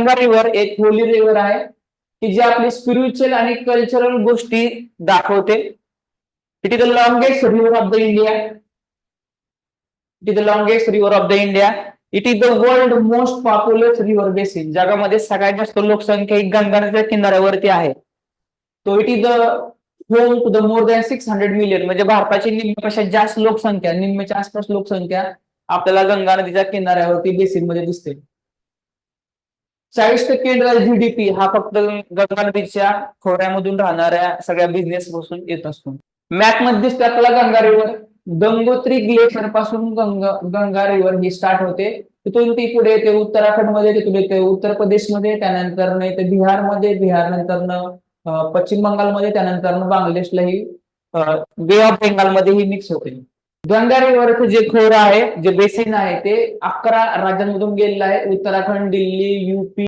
Ganga river एक Holy river आहे की जी आपली स्पिरिच्युअल आणि कल्चरल गोष्टी दाखवते. It is the longest river of the India. It is the longest river of the India. It is the world most populous river basin. जगामध्ये सगळ्यात जास्त लोकसंख्या ही गंगा नदीच्या किनाऱ्यावरती आहे. तो it is the home to the more than 600 million, म्हणजे भारताची निम्म्यापेक्षा जास्त लोकसंख्या, निम्म्याच्या आसपास लोकसंख्या आपल्याला गंगा नदीच्या किनाऱ्यावरती बेसिन मध्ये दिसते. 40% जीडीपी हा फक्त गंगा नदीच्या खोऱ्यामधून राहणाऱ्या सगळ्या बिझनेस पासून येत असतो. मॅप मध्ये दिसते आपल्याला गंगा रिव्हर. गंगोत्री ग्लेशियर पासून गंगा रिव्हर ही स्टार्ट होते. तिथून ती पुढे येते उत्तराखंड मध्ये, तिथून येते उत्तर प्रदेशमध्ये, त्यानंतर येते बिहारमध्ये, बिहार नंतर पश्चिम बंगालमध्ये, त्यानंतर बांगलादेशला ही बे ऑफ बेंगालमध्ये ही मिक्स होते. गंगा रिव्हरचं जे खोरं आहे, जे बेसिन आहे, ते 11 राज्यांमधून गेलेलं आहे. उत्तराखंड, दिल्ली, यूपी,